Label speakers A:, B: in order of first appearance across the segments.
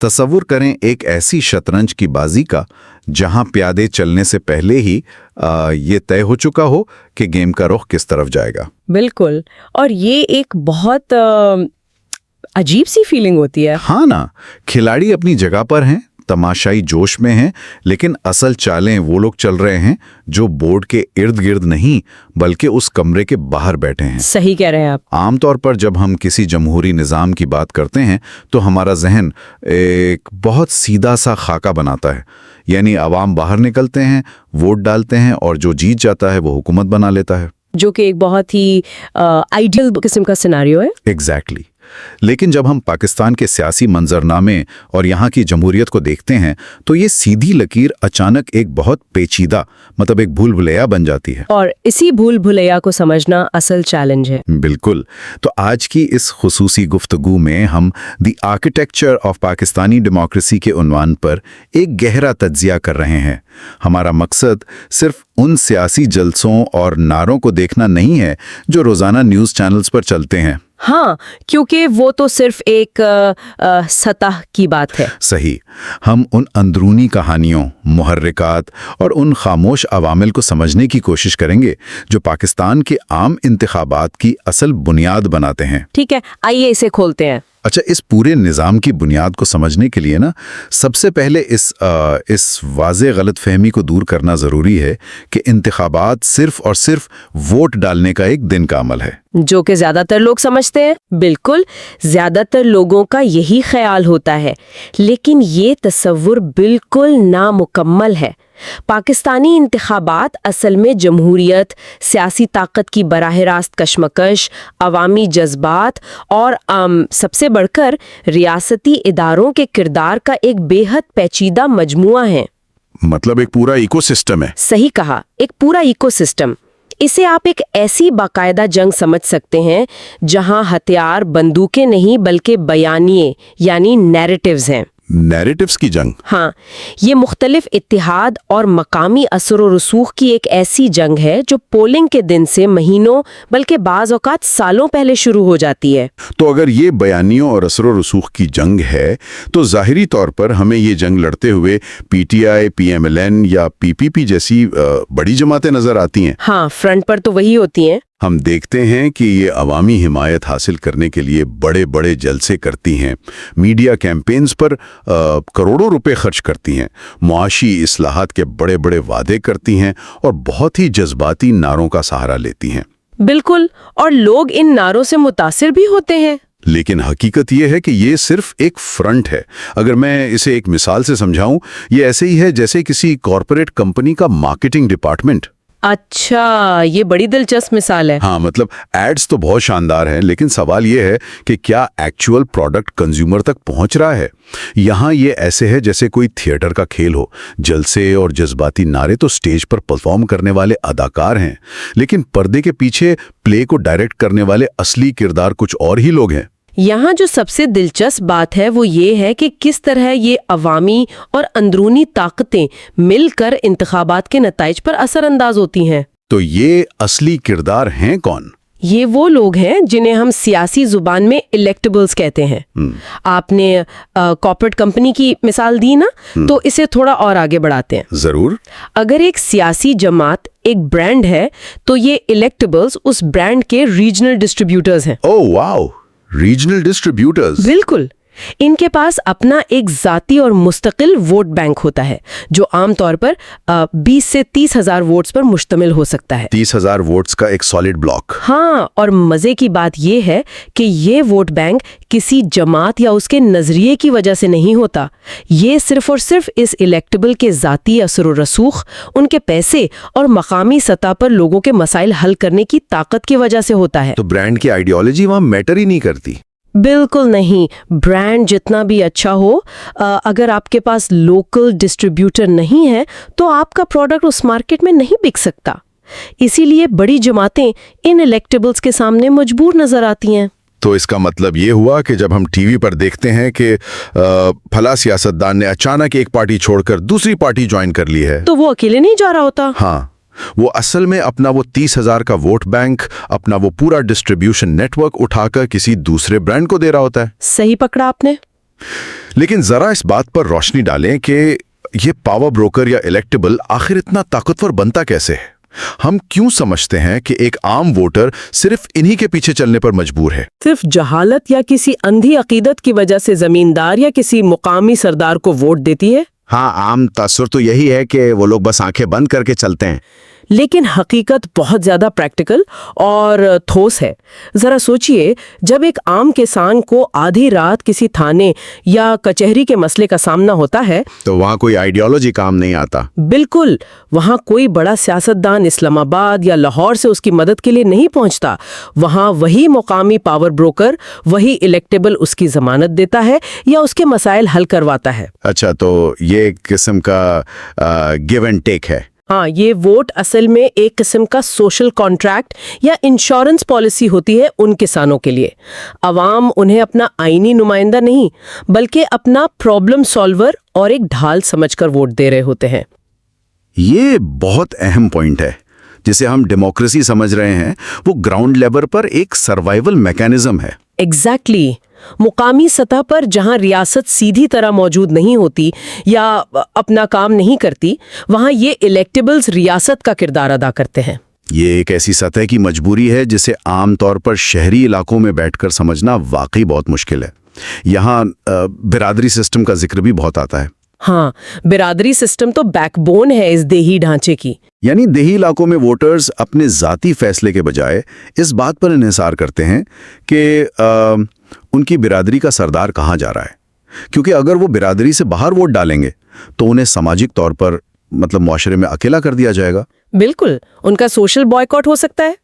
A: तसव्वुर करें एक ऐसी शतरंज की बाजी का जहां प्यादे चलने से पहले ही ये तय हो चुका हो कि गेम का रुख किस तरफ जाएगा।
B: बिल्कुल, और ये एक बहुत अजीब सी फीलिंग होती है।
A: हाँ ना, खिलाड़ी अपनी जगह पर हैं, तमाशाई जोश में हैं, लेकिन असल चालें वो लोग चल रहे हैं जो बोर्ड के इर्द गिर्द नहीं बल्कि उस कमरे के बाहर बैठे हैं।
B: सही कह रहे हैं आप।
A: आमतौर पर जब हम किसी जमहूरी निज़ाम की बात करते हैं तो हमारा जहन एक बहुत सीधा सा खाका बनाता है, यानी अवाम बाहर निकलते हैं, वोट डालते हैं और जो जीत जाता है वो हुकूमत बना लेता है,
B: जो कि एक बहुत ही आइडियल किस्म का सिनेरियो है।
A: एग्जैक्टली। लेकिन जब हम पाकिस्तान के सियासी मंजरनामे और यहाँ की जमहूरियत को देखते हैं तो ये सीधी लकीर अचानक एक बहुत पेचीदा मतलब एक भूल भुलैया बन जाती है,
B: और इसी भूल भुलैया को समझना असल चैलेंज है।
A: बिल्कुल। तो आज की इस खुसूसी गुफ्तगू में हम the architecture of Pakistani democracy के उन्वान पर एक गहरा तज्जिया कर रहे हैं। हमारा मकसद सिर्फ उन सियासी जलसों और नारों को देखना नहीं है जो रोज़ाना न्यूज़ चैनल्स पर चलते हैं।
B: हाँ, क्योंकि वो तो सिर्फ एक सतह की बात है।
A: सही। हम उन अंदरूनी कहानियों, मुहर्रिकात और उन खामोश अवामिल को समझने की कोशिश करेंगे जो पाकिस्तान के आम इंतखाबात की असल बुनियाद बनाते हैं।
B: ठीक है, आइए इसे खोलते हैं।
A: अच्छा, इस पूरे निज़ाम की बुनियाद को समझने के लिए ना सबसे पहले इस वाज़े गलतफहमी को दूर करना ज़रूरी है कि इंतखाबात सिर्फ और सिर्फ वोट डालने का एक दिन का अमल है,
B: जो कि ज़्यादातर लोग समझते हैं। बिल्कुल, ज़्यादातर लोगों का यही ख्याल होता है, लेकिन ये तसव्वुर बिल्कुल नामुकम्मल है। पाकिस्तानी इंतखाबात असल में जमहूरियत, सियासी ताकत की बराह रास्त कशमकश, अवामी जज्बात और सबसे बढ़कर रियासती इदारों के किरदार का एक बेहद पेचीदा मजमुआ है।
A: मतलब एक पूरा इकोसिस्टम है।
B: सही कहा, एक पूरा इकोसिस्टम। इसे आप एक ऐसी बाकायदा जंग समझ सकते हैं जहां हथियार बंदूकें नहीं बल्कि बयानिए यानी नैरेटिव्स हैं।
A: नैरेटिव्स की जंग।
B: हाँ, ये मुख्तलिफ इत्तिहाद और मकामी असर व रसूख की एक ऐसी जंग है जो पोलिंग के दिन से महीनों बल्कि बाज़ औक़ात सालों पहले शुरू हो जाती है।
A: तो अगर ये बयानियों और असर व रसूख की जंग है तो ज़ाहिरी तौर पर हमें ये जंग लड़ते हुए पीटीआई, पीएमएलएन या पीपीपी जैसी बड़ी जमातें नजर आती हैं।
B: हाँ, फ्रंट पर तो वही होती हैं।
A: हम देखते हैं कि ये अवामी हिमायत हासिल करने के लिए बड़े बड़े जलसे करती हैं, मीडिया कैंपेन्स पर करोड़ों रुपए खर्च करती हैं, मुआशी इस्लाहात के बड़े बड़े वादे करती हैं और बहुत ही जज्बाती नारों का सहारा लेती हैं।
B: बिल्कुल, और लोग इन नारों से मुतासिर भी होते हैं।
A: लेकिन हकीकत ये है कि ये सिर्फ एक फ्रंट है। अगर मैं इसे एक मिसाल से समझाऊं, ये ऐसे ही है जैसे किसी कॉरपोरेट कंपनी का मार्केटिंग डिपार्टमेंट।
B: अच्छा, ये बड़ी दिलचस्प मिसाल है।
A: हाँ, मतलब एड्स तो बहुत शानदार हैं, लेकिन सवाल ये है कि क्या एक्चुअल प्रोडक्ट कंज्यूमर तक पहुंच रहा है। यहाँ ये ऐसे है जैसे कोई थिएटर का खेल हो, जलसे और जज्बाती नारे तो स्टेज पर परफॉर्म करने वाले अदाकार हैं, लेकिन पर्दे के पीछे प्ले को डायरेक्ट करने वाले असली किरदार कुछ और ही लोग हैं।
B: यहाँ जो सबसे दिलचस्प बात है वो ये है कि किस तरह ये अवामी और अंदरूनी ताकतें मिलकर इंतखाबात के नताइज पर असरअंदाज होती हैं।
A: तो ये असली किरदार हैं कौन?
B: ये वो लोग हैं जिन्हें हम सियासी जुबान में इलेक्टेबल्स कहते हैं। आपने कॉर्पोरेट कंपनी की मिसाल दी ना, तो इसे थोड़ा और आगे बढ़ाते हैं।
A: जरूर।
B: अगर एक सियासी जमात एक ब्रांड है तो ये इलेक्टेबल्स उस ब्रांड के रीजनल डिस्ट्रीब्यूटर्स हैं।
A: Oh wow, regional distributors.
B: बिल्कुल, इनके पास अपना एक जाती और मुस्तकिल वोट बैंक होता है जो आमतौर पर 20 से 30 हजार वोट्स पर मुश्तमिल हो सकता है।
A: 30,000 वोट्स का एक सॉलिड ब्लॉक।
B: हाँ, और मजे की बात यह है कि ये वोट बैंक किसी जमात या उसके नजरिए की वजह से नहीं होता। ये सिर्फ और सिर्फ इस इलेक्टेबल के जाती असर व रसूख, उनके पैसे और मकामी सतह पर लोगों के मसाइल हल करने की ताकत की वजह से होता है।
A: तो ब्रांड की आइडियोलॉजी वहां मैटर ही नहीं करती।
B: बिल्कुल नहीं। ब्रांड जितना भी अच्छा हो, अगर आपके पास लोकल डिस्ट्रीब्यूटर नहीं है तो आपका प्रोडक्ट उस मार्केट में नहीं बिक सकता। इसीलिए बड़ी जमातें इन इलेक्टेबल्स के सामने मजबूर नजर आती हैं।
A: तो इसका मतलब ये हुआ कि जब हम टीवी पर देखते हैं कि फला सियासतदान ने अचानक एक पार्टी छोड़कर दूसरी पार्टी ज्वाइन कर ली है,
B: तो वो अकेले नहीं जा रहा होता।
A: हाँ, वो असल में अपना वो 30,000 का वोट बैंक, अपना वो पूरा डिस्ट्रीब्यूशन नेटवर्क उठाकर किसी दूसरे ब्रांड को दे रहा होता है।
B: सही पकड़ा आपने।
A: लेकिन जरा इस बात पर रोशनी डालें कि ये पावर ब्रोकर या इलेक्टेबल आखिर इतना ताकतवर बनता कैसे है? हम क्यों समझते हैं कि एक आम वोटर सिर्फ इन्हीं के पीछे चलने पर मजबूर है?
B: सिर्फ जहालत या किसी अंधी अकीदत की वजह से जमींदार या किसी मुकामी सरदार को वोट देती है?
C: हाँ, आम तासुर तो यही है कि वो लोग बस आंखें बंद करके चलते हैं।
B: लेकिन हकीकत बहुत ज्यादा प्रैक्टिकल और ठोस है। जरा सोचिए, जब एक आम किसान को आधी रात किसी थाने या कचहरी के मसले का सामना होता है,
C: तो वहाँ कोई आइडियोलॉजी काम नहीं आता।
B: बिल्कुल, वहां कोई बड़ा सियासतदान इस्लामाबाद या लाहौर से उसकी मदद के लिए नहीं पहुंचता। वहां वही मुकामी पावर ब्रोकर, वही इलेक्टेबल उसकी जमानत देता है या उसके मसाइल हल करवाता है।
C: अच्छा, तो ये एक किस्म का गिव एंड टेक है।
B: हाँ, ये वोट असल में एक किस्म का सोशल कॉन्ट्रैक्ट या इंश्योरेंस पॉलिसी होती है उन किसानों के लिए। अवाम उन्हें अपना आईनी नुमाइंदा नहीं, बल्कि अपना प्रॉब्लम सॉल्वर और एक ढाल समझकर वोट दे रहे होते हैं।
A: ये बहुत अहम पॉइंट है। जिसे हम डेमोक्रेसी समझ रहे हैं, वो ग्राउंड लेवल पर एक सर्वाइवल मैकेनिज्म है।
B: एग्जैक्टली। मुकामी सतह पर जहां रियासत सीधी तरह मौजूद नहीं होती या अपना काम नहीं करती, वहां ये इलेक्टेबल्स रियासत का किरदार अदा करते हैं।
A: ये एक ऐसी सतह की मजबूरी है जिसे आमतौर पर शहरी इलाकों में बैठकर समझना वाकई बहुत मुश्किल है। यहाँ बिरादरी सिस्टम का जिक्र भी बहुत आता है।
B: हाँ, बिरादरी सिस्टम तो बैकबोन है इस देही ढांचे की।
A: यानी देही इलाकों में वोटर्स अपने जाती फैसले के बजाय इस बात पर इन्हिसार करते हैं कि उनकी बिरादरी का सरदार कहाँ जा रहा है, क्योंकि अगर वो बिरादरी से बाहर वोट डालेंगे तो उन्हें सामाजिक तौर पर मुआशरे में अकेला कर दिया जाएगा।
B: बिल्कुल, उनका सोशल बॉयकॉट हो सकता है।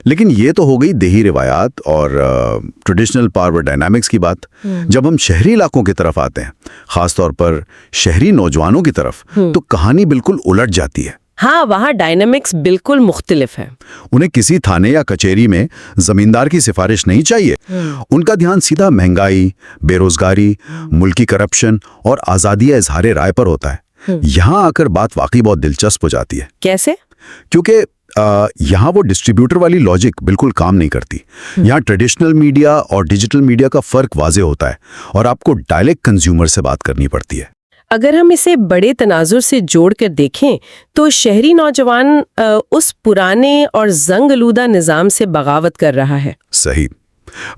A: लेकिन ये तो हो गई देही रिवायात और ट्रेडिशनल पावर डायनामिक्स की बात। जब हम शहरी इलाकों की तरफ आते हैं, खासतौर पर शहरी नौजवानों की तरफ, तो कहानी बिल्कुल उलट जाती है।
B: हाँ, वहाँ डायनामिक्स बिल्कुल मुख्तलिफ है।
A: उन्हें किसी थाने या कचहरी में जमींदार की सिफारिश नहीं चाहिए। उनका ध्यान सीधा महंगाई, बेरोजगारी, मुल्की करप्शन और आज़ादी या इजहार राय पर होता है। यहाँ आकर बात वाकई बहुत दिलचस्प हो जाती है।
B: कैसे?
A: क्योंकि यहाँ वो डिस्ट्रीब्यूटर वाली लॉजिक बिल्कुल काम नहीं करती। यहाँ ट्रेडिशनल मीडिया और डिजिटल मीडिया का फर्क वाजे होता है और आपको डायरेक्ट कंज्यूमर से बात करनी पड़ती है।
B: अगर हम इसे बड़े तनाजुर से जोड़कर देखें तो शहरी नौजवान उस पुराने और जंग-आलूदा निज़ाम से बगावत कर रहा है।
A: सही,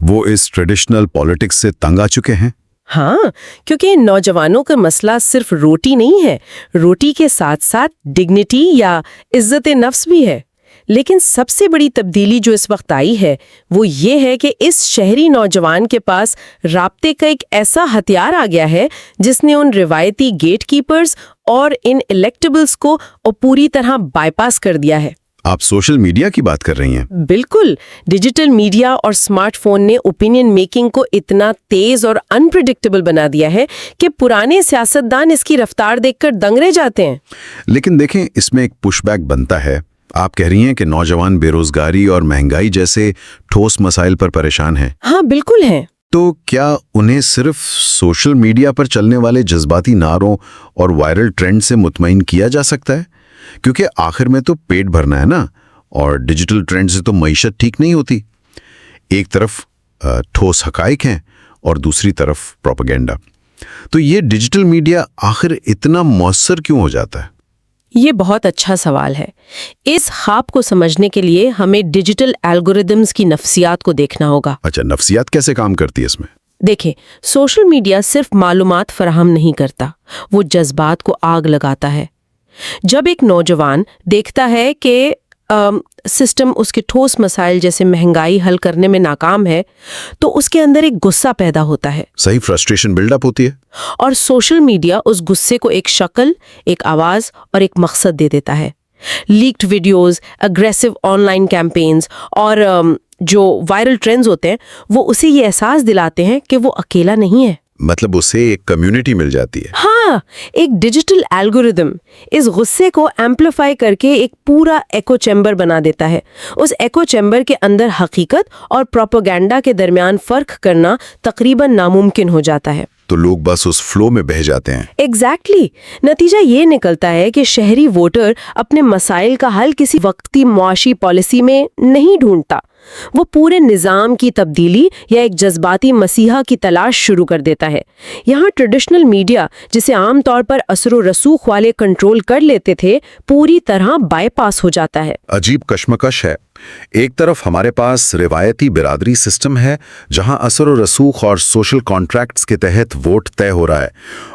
A: वो इस ट्रेडिशनल पॉलिटिक्स से तंग आ चुके हैं।
B: हाँ, क्योंकि नौजवानों का मसला सिर्फ रोटी नहीं है, रोटी के साथ साथ डिग्निटी या इज्जत नफ्स भी है। लेकिन सबसे बड़ी तब्दीली जो इस वक्त आई है वो ये है कि इस शहरी नौजवान के पास राब्ते का एक ऐसा हथियार आ गया है जिसने उन रिवायती गेटकीपर्स और इन इलेक्टेबल्स को पूरी तरह बाईपास कर दिया है।
A: आप सोशल मीडिया की बात कर रही हैं?
B: बिल्कुल। डिजिटल मीडिया और स्मार्टफोन ने ओपिनियन मेकिंग को इतना तेज और अनप्रेडिक्टेबल बना दिया है कि पुराने सियासतदान इसकी रफ्तार देखकर दंग रह जाते हैं।
A: लेकिन देखें, इसमें एक पुशबैक बनता है। आप कह रही हैं कि नौजवान बेरोजगारी और महंगाई जैसे ठोस मसाइल पर परेशान हैं।
B: हाँ, बिल्कुल हैं।
A: तो क्या उन्हें सिर्फ सोशल मीडिया पर चलने वाले जज्बाती नारों और वायरल ट्रेंड से मुतमईन किया जा सकता है? क्योंकि आखिर में तो पेट भरना है ना, और डिजिटल ट्रेंड से तो मईशत ठीक नहीं होती। एक तरफ ठोस हकाइक हैं और दूसरी तरफ प्रोपेगेंडा। तो ये डिजिटल मीडिया आखिर इतना मौसर क्यों हो जाता है?
B: ये बहुत अच्छा सवाल है। इस ख्वाब को समझने के लिए हमें डिजिटल एल्गोरिदम्स की नफ्सियात को देखना होगा।
A: अच्छा, नफ्सियात कैसे काम करती है इसमें?
B: देखें, सोशल मीडिया सिर्फ मालूमात फराहम नहीं करता, वो जज्बात को आग लगाता है। जब एक नौजवान देखता है कि सिस्टम उसके ठोस मसाइल जैसे महंगाई हल करने में नाकाम है, तो उसके अंदर एक गुस्सा पैदा होता है।
A: सही, फ्रस्ट्रेशन बिल्डअप होती है।
B: और सोशल मीडिया उस गुस्से को एक शक्ल, एक आवाज और एक मकसद दे देता है। Leaked videos, aggressive online campaigns और जो वायरल ट्रेंड्स होते हैं, वो उसे ये एहसास दिलाते हैं कि वो अकेला नहीं है।
A: मतलब उसे एक कम्युनिटी मिल जाती है।
B: हाँ, एक डिजिटल एल्गोरिदम इस गुस्से को एम्पलीफाई करके एक पूरा एको चैम्बर बना देता है। उस एको चैम्बर के अंदर हकीकत और प्रोपेगेंडा के दरमियान फर्क करना तकरीबन नामुमकिन हो जाता है।
A: तो लोग बस उस फ्लो में बह जाते हैं।
B: एग्जैक्टली। नतीजा ये निकलता है कि शहरी वोटर अपने मसाइल का हल किसी वक्ती मुआशी पॉलिसी में नहीं ढूंढता, وہ پورے نظام کی تبدیلی یا ایک جذباتی مسیحا کی تلاش شروع کر دیتا ہے۔ یہاں ٹریڈیشنل میڈیا، جسے عام طور پر اثر و رسوخ والے کنٹرول کر لیتے تھے، پوری طرح بائی پاس ہو جاتا ہے۔
A: عجیب کشمکش ہے۔ ایک طرف ہمارے پاس روایتی برادری سسٹم ہے جہاں اثر و رسوخ اور سوشل کانٹریکٹس کے تحت ووٹ طے ہو رہا ہے،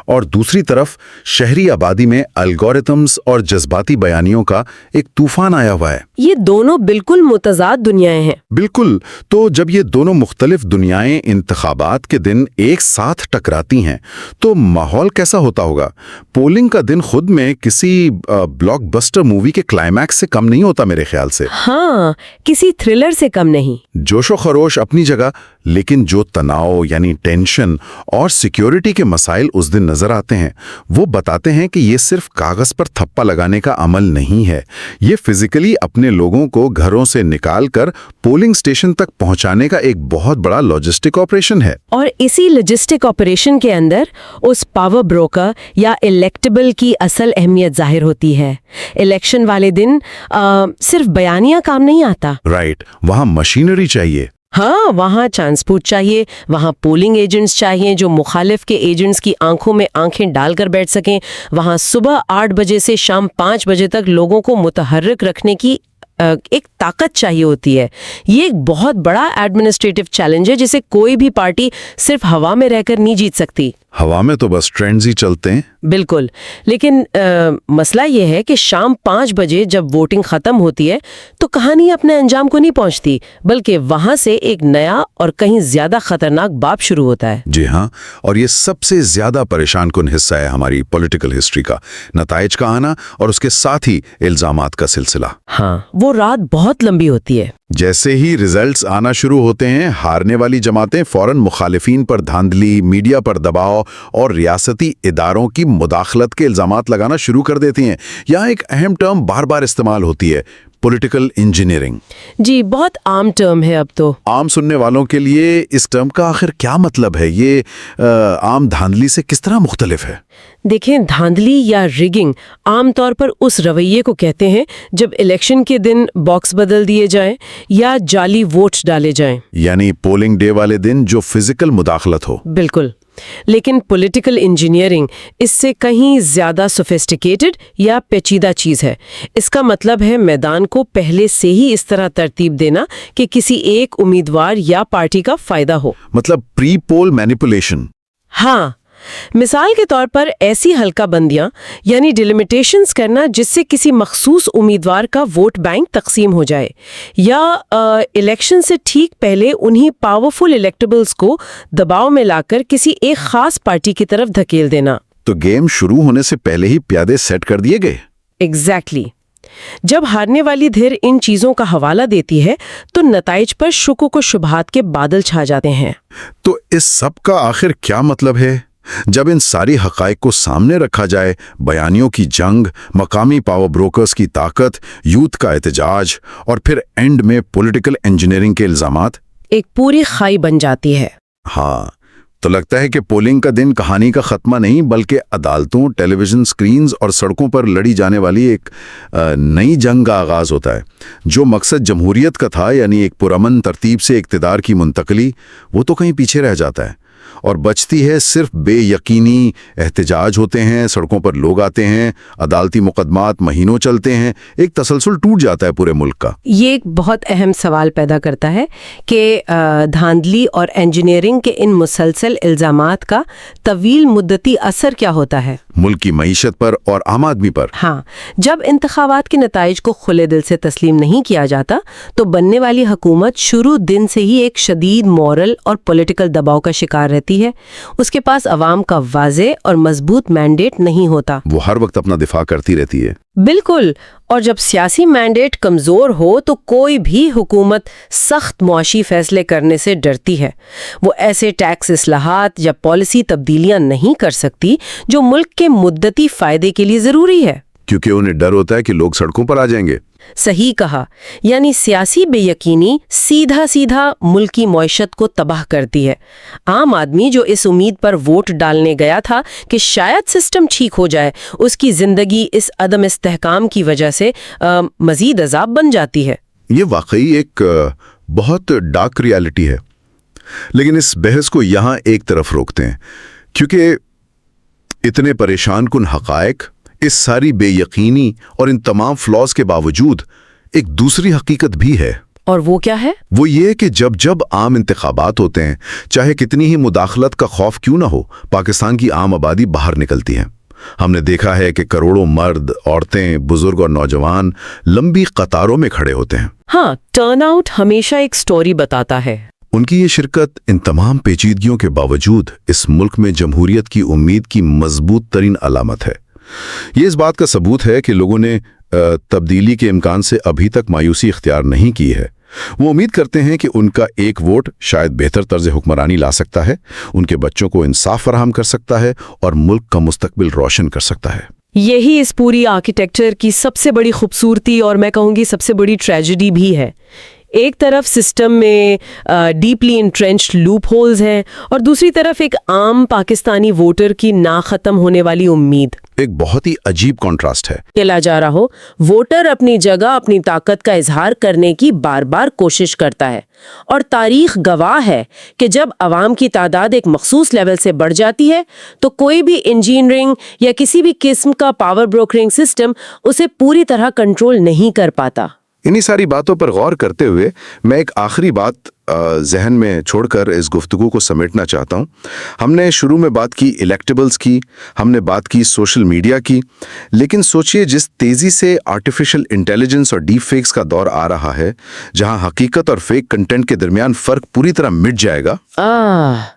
A: اور دوسری طرف شہری آبادی میں الگورتھمز اور جذباتی بیانیوں کا ایک طوفان آیا ہوا ہے۔
B: یہ دونوں بالکل متضاد دنیایں ہیں۔
A: بالکل۔ تو جب یہ دونوں مختلف دنیائیں انتخابات کے دن ایک ساتھ ٹکراتی ہیں تو ماحول کیسا ہوتا ہوگا؟ پولنگ کا دن خود میں کسی بلاک بسٹر مووی کے کلائمیکس سے کم نہیں ہوتا میرے خیال سے۔
B: ہاں، کسی تھرلر سے کم نہیں۔
A: جوش و خروش اپنی جگہ، لیکن جو تناؤ یعنی ٹینشن اور سیکیورٹی کے مسائل اس دن نظر آتے ہیں وہ بتاتے ہیں کہ یہ صرف کاغذ پر تھپا لگانے کا عمل نہیں ہے، یہ فزیکلی اپنے لوگوں کو گھروں سے نکال کر پولنگ سٹیشن تک پہنچانے کا ایک بہت بڑا لاجسٹک آپریشن ہے۔
B: اور اسی لاجسٹک آپریشن کے اندر اس پاور بروکر یا الیکٹیبل کی اصل اہمیت ظاہر ہوتی ہے۔ الیکشن والے دن صرف بیانیہ کام نہیں آتا۔
A: رائٹ، وہاں مشینری چاہیے۔
B: ہاں، وہاں ٹرانسپورٹ چاہیے، وہاں پولنگ ایجنٹس چاہیے جو مخالف کے ایجنٹس کی آنکھوں میں آنکھیں ڈال کر بیٹھ سکیں، وہاں صبح 8 بجے سے شام 5 بجے تک لوگوں کو متحرک رکھنے کی ایک طاقت چاہیے ہوتی ہے۔ یہ ایک بہت بڑا ایڈمنسٹریٹو چیلنج ہے جسے کوئی بھی پارٹی صرف ہوا میں رہ کر نہیں جیت سکتی۔
A: ہوا میں تو بس ٹرینڈز ہی چلتے ہیں۔
B: بالکل، لیکن مسئلہ یہ ہے کہ شام 5 بجے جب ووٹنگ ختم ہوتی ہے تو کہانی اپنے انجام کو نہیں پہنچتی، بلکہ وہاں سے ایک نیا اور کہیں زیادہ خطرناک باب شروع ہوتا ہے۔
A: جی ہاں، اور یہ سب سے زیادہ پریشان کن حصہ ہے ہماری پولیٹیکل ہسٹری کا، نتائج کا آنا اور اس کے ساتھ ہی الزامات کا سلسلہ۔
B: ہاں، وہ رات بہت لمبی ہوتی ہے۔
A: جیسے ہی ریزلٹس آنا شروع ہوتے ہیں، ہارنے والی جماعتیں فوراً مخالفین پر دھاندلی، میڈیا پر دباؤ اور ریاستی اداروں کی مداخلت کے الزامات لگانا شروع کر دیتی ہیں۔ یہاں ایک اہم ٹرم بار بار استعمال ہوتی ہے، پولیٹیکل انجینئرنگ۔
B: جی، بہت عام ٹرم ہے اب تو۔
A: عام سننے والوں کے لیے اس ٹرم کا آخر کیا مطلب ہے؟ یہ عام دھاندلی سے کس طرح مختلف ہے؟
B: دیکھیں، دھاندلی یا ریگنگ عام طور پر اس رویے کو کہتے ہیں جب الیکشن کے دن باکس بدل دیے جائیں یا جعلی ووٹس ڈالے جائیں۔
A: یعنی پولنگ ڈے والے دن جو فزیکل مداخلت ہو۔
B: بالکل، لیکن پولیٹیکل انجینئرنگ اس سے کہیں زیادہ سوفسٹیکیٹڈ یا پیچیدہ چیز ہے۔ اس کا مطلب ہے میدان کو پہلے سے ہی اس طرح ترتیب دینا کہ کسی ایک امیدوار یا پارٹی کا فائدہ ہو۔
A: مطلب پری پول مینیپولیشن۔
B: ہاں، مثال کے طور پر ایسی حلقہ بندیاں یعنی ڈیلیمیٹیشنز کرنا جس سے کسی مخصوص امیدوار کا ووٹ بینک تقسیم ہو جائے، یا الیکشن سے ٹھیک پہلے انہی پاورفل الیکٹیبلز کو دباؤ میں لا کر کسی ایک خاص پارٹی کی طرف دھکیل دینا۔
A: تو گیم شروع ہونے سے پہلے ہی پیادے سیٹ کر دیے گئے۔
B: ایگزیکٹلی۔ جب ہارنے والی دھر ان چیزوں کا حوالہ دیتی ہے تو نتائج پر شکوک و شبہات کے بادل چھا جاتے ہیں۔
A: تو اس سب کا آخر کیا مطلب ہے؟ جب ان ساری حقائق کو سامنے رکھا جائے، بیانیوں کی جنگ، مقامی پاور بروکرز کی طاقت، یوتھ کا احتجاج اور پھر اینڈ میں پولیٹیکل انجینئرنگ کے الزامات،
B: ایک پوری خائی بن جاتی ہے۔
A: ہاں، تو لگتا ہے کہ پولنگ کا دن کہانی کا خاتمہ نہیں بلکہ عدالتوں، ٹیلی ویژن سکرینز اور سڑکوں پر لڑی جانے والی ایک نئی جنگ کا آغاز ہوتا ہے۔ جو مقصد جمہوریت کا تھا، یعنی ایک پرامن ترتیب سے اقتدار کی منتقلی، وہ تو کہیں پیچھے رہ جاتا ہے اور بچتی ہے صرف بے یقینی۔ احتجاج ہوتے ہیں، سڑکوں پر لوگ آتے ہیں، عدالتی مقدمات مہینوں چلتے ہیں، ایک تسلسل ٹوٹ جاتا ہے پورے ملک کا۔
B: یہ ایک بہت اہم سوال پیدا کرتا ہے کہ دھاندلی اور انجینئرنگ کے ان مسلسل الزامات کا طویل مدتی اثر کیا ہوتا ہے
A: ملک کی معیشت پر اور عام آدمی پر۔
B: ہاں، جب انتخابات کے نتائج کو کھلے دل سے تسلیم نہیں کیا جاتا تو بننے والی حکومت شروع دن سے ہی ایک شدید مورل اور پولیٹیکل دباؤ کا شکار رہتی ہے۔ اس کے پاس عوام کا واضح اور مضبوط مینڈیٹ نہیں ہوتا۔
A: وہ ہر وقت اپنا دفاع کرتی رہتی ہے۔
B: بالکل، اور جب سیاسی مینڈیٹ کمزور ہو تو کوئی بھی حکومت سخت معاشی فیصلے کرنے سے ڈرتی ہے۔ وہ ایسے ٹیکس اصلاحات یا پالیسی تبدیلیاں نہیں کر سکتی جو ملک کے مدتی فائدے کے لیے ضروری ہے،
A: کیونکہ انہیں ڈر ہوتا ہے کہ لوگ سڑکوں پر آ جائیں گے۔
B: صحیح کہا، یعنی سیاسی بے یقینی سیدھا ملکی معیشت کو تباہ کرتی ہے۔ عام آدمی جو اس امید پر ووٹ ڈالنے گیا تھا کہ شاید سسٹم ٹھیک ہو جائے، اس کی زندگی اس عدم استحکام کی وجہ سے مزید عذاب بن جاتی ہے۔
A: یہ واقعی ایک بہت ڈارک ریالٹی ہے۔ لیکن اس بحث کو یہاں ایک طرف روکتے ہیں، کیونکہ اتنے پریشان کن حقائق، اس ساری بے یقینی اور ان تمام فلاز کے باوجود ایک دوسری حقیقت بھی ہے۔
B: اور وہ کیا ہے؟
A: وہ یہ کہ جب عام انتخابات ہوتے ہیں، چاہے کتنی ہی مداخلت کا خوف کیوں نہ ہو، پاکستان کی عام آبادی باہر نکلتی ہے۔ ہم نے دیکھا ہے کہ کروڑوں مرد، عورتیں، بزرگ اور نوجوان لمبی قطاروں میں کھڑے ہوتے ہیں۔
B: ہاں، ٹرن آؤٹ ہمیشہ ایک سٹوری بتاتا ہے۔
A: ان کی یہ شرکت ان تمام پیچیدگیوں کے باوجود اس ملک میں جمہوریت کی امید کی مضبوط ترین علامت ہے۔ یہ اس بات کا ثبوت ہے کہ لوگوں نے تبدیلی کے امکان سے ابھی تک مایوسی اختیار نہیں کی ہے۔ وہ امید کرتے ہیں کہ ان کا ایک ووٹ شاید بہتر طرز حکمرانی لا سکتا ہے، ان کے بچوں کو انصاف فراہم کر سکتا ہے اور ملک کا مستقبل روشن کر سکتا ہے۔
B: یہی اس پوری آرکیٹیکچر کی سب سے بڑی خوبصورتی اور میں کہوں گی سب سے بڑی ٹریجڈی بھی ہے۔ ایک طرف سسٹم میں ڈیپلی انٹرینچڈ لوپ ہولز ہیں اور دوسری طرف ایک عام پاکستانی ووٹر کی نا ختم ہونے والی امید۔
A: ایک بہت ہی عجیب کنٹراسٹ ہے۔
B: چلا جا رہا ہو، ووٹر اپنی جگہ اپنی طاقت کا اظہار کرنے کی بار بار کوشش کرتا ہے، اور تاریخ گواہ ہے کہ جب عوام کی تعداد ایک مخصوص لیول سے بڑھ جاتی ہے تو کوئی بھی انجینئرنگ یا کسی بھی قسم کا پاور بروکرنگ سسٹم اسے پوری طرح کنٹرول نہیں کر پاتا۔
C: انہی ساری باتوں پر غور کرتے ہوئے میں ایک آخری بات ذہن میں چھوڑ کر اس گفتگو کو سمیٹنا چاہتا ہوں۔ ہم نے شروع میں بات کی الیکٹیبلز کی، ہم نے بات کی سوشل میڈیا کی، لیکن سوچئے جس تیزی سے آرٹیفیشل انٹیلیجنس اور ڈیپ فیکس کا دور آ رہا ہے، جہاں حقیقت اور فیک کنٹینٹ کے درمیان فرق پوری طرح مٹ جائے گا۔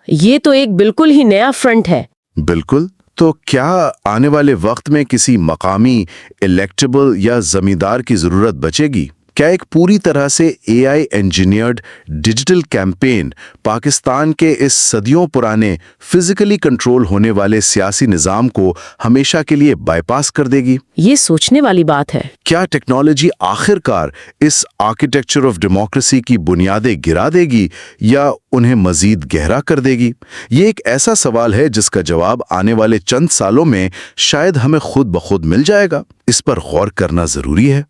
B: یہ تو ایک بالکل ہی نیا فرنٹ ہے۔
C: بالکل۔ تو کیا آنے والے وقت میں کسی مقامی الیکٹیبل یا زمیندار کی ضرورت بچے گی؟ کیا ایک پوری طرح سے اے آئی انجینئرڈ ڈیجیٹل کیمپین پاکستان کے اس صدیوں پرانے فزیکلی کنٹرول ہونے والے سیاسی نظام کو ہمیشہ کے لیے بائی پاس کر دے گی؟
B: یہ سوچنے والی بات ہے۔
C: کیا ٹیکنالوجی آخر کار اس آرکیٹیکچر آف ڈیموکریسی کی بنیادیں گرا دے گی یا انہیں مزید گہرا کر دے گی؟ یہ ایک ایسا سوال ہے جس کا جواب آنے والے چند سالوں میں شاید ہمیں خود بخود مل جائے گا۔ اس پر غور کرنا ضروری ہے۔